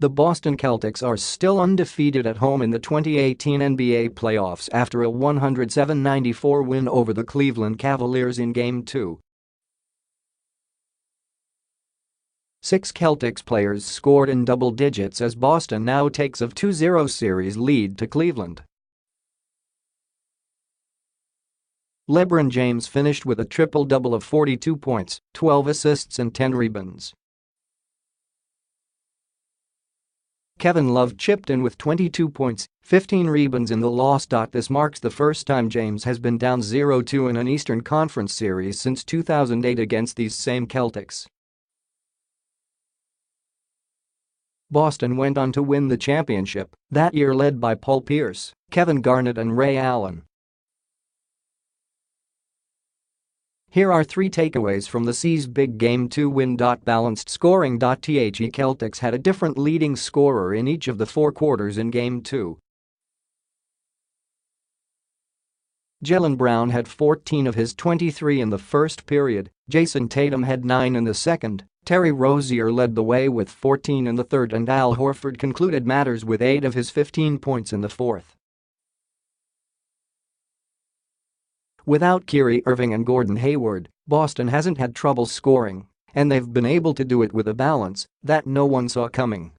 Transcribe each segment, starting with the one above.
The Boston Celtics are still undefeated at home in the 2018 NBA playoffs after a 107-94 win over the Cleveland Cavaliers in Game 2. 6 Celtics players scored in double digits as Boston now takes a 2-0 series lead to Cleveland. LeBron James finished with a triple-double of 42 points, 12 assists and 10 rebounds. Kevin Love chipped in with 22 points, 15 rebounds in the loss. This marks the first time James has been down 0-2 in an Eastern Conference series since 2008 against these same Celtics. Boston went on to win the championship, that year led by Paul Pierce, Kevin Garnett and Ray Allen. Here are 3 takeaways from the C's big Game 2 win. Balanced scoring. The Celtics had a different leading scorer in each of the 4 quarters in Game 2. Jaylen Brown had 14 of his 23 in the first period, Jayson Tatum had 9 in the second, Terry Rozier led the way with 14 in the third, and Al Horford concluded matters with 8 of his 15 points in the fourth. Without Kyrie Irving and Gordon Hayward, Boston hasn't had trouble scoring, and they've been able to do it with a balance that no one saw coming.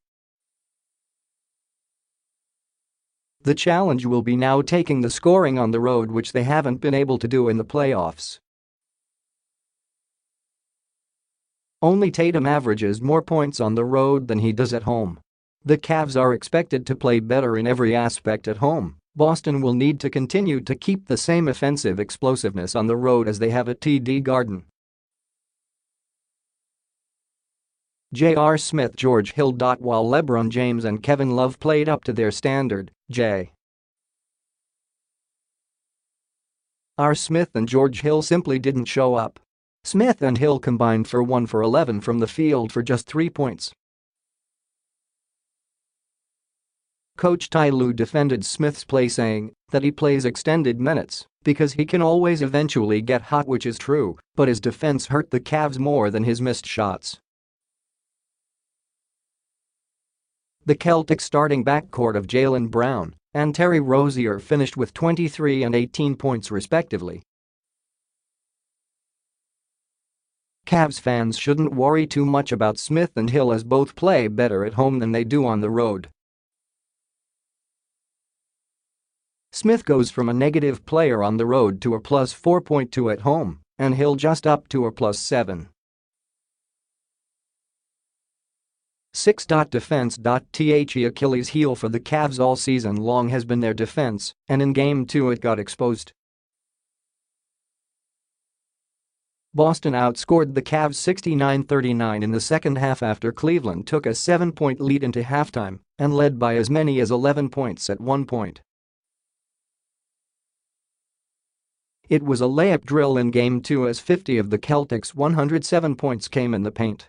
The challenge will be now taking the scoring on the road, which they haven't been able to do in the playoffs. Only Tatum averages more points on the road than he does at home. The Cavs are expected to play better in every aspect at home. Boston will need to continue to keep the same offensive explosiveness on the road as they have at TD Garden. J.R. Smith, George Hill. While LeBron James and Kevin Love played up to their standard, J.R. Smith and George Hill simply didn't show up. Smith and Hill combined for 1 for 11 from the field for just 3 points. Coach Ty Lue defended Smith's play, saying that he plays extended minutes because he can always eventually get hot, which is true, but his defense hurt the Cavs more than his missed shots. The Celtics starting backcourt of Jaylen Brown and Terry Rozier finished with 23 and 18 points respectively. Cavs fans shouldn't worry too much about Smith and Hill, as both play better at home than they do on the road. Smith goes from a negative player on the road to a plus 4.2 at home, and Hill just up to a plus 7. 6. Defense. The Achilles heel for the Cavs all season long has been their defense, and in Game 2 it got exposed. Boston outscored the Cavs 69-39 in the second half after Cleveland took a 7-point lead into halftime and led by as many as 11 points at one point. It was a layup drill in Game 2 as 50 of the Celtics' 107 points came in the paint.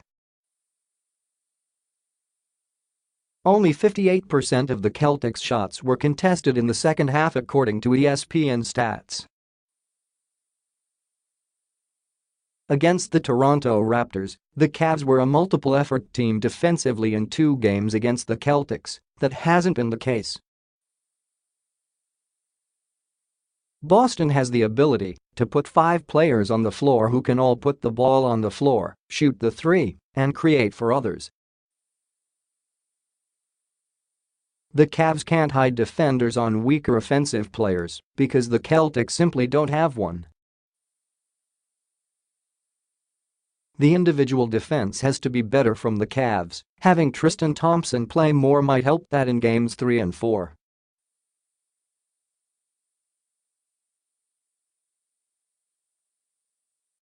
Only 58% of the Celtics' shots were contested in the second half according to ESPN stats. Against the Toronto Raptors, the Cavs were a multiple-effort team defensively in 2 games against the Celtics. That hasn't been the case. Boston has the ability to put 5 players on the floor who can all put the ball on the floor, shoot the 3, and create for others. The Cavs can't hide defenders on weaker offensive players because the Celtics simply don't have one. The individual defense has to be better from the Cavs. Having Tristan Thompson play more might help that in Games 3 and 4.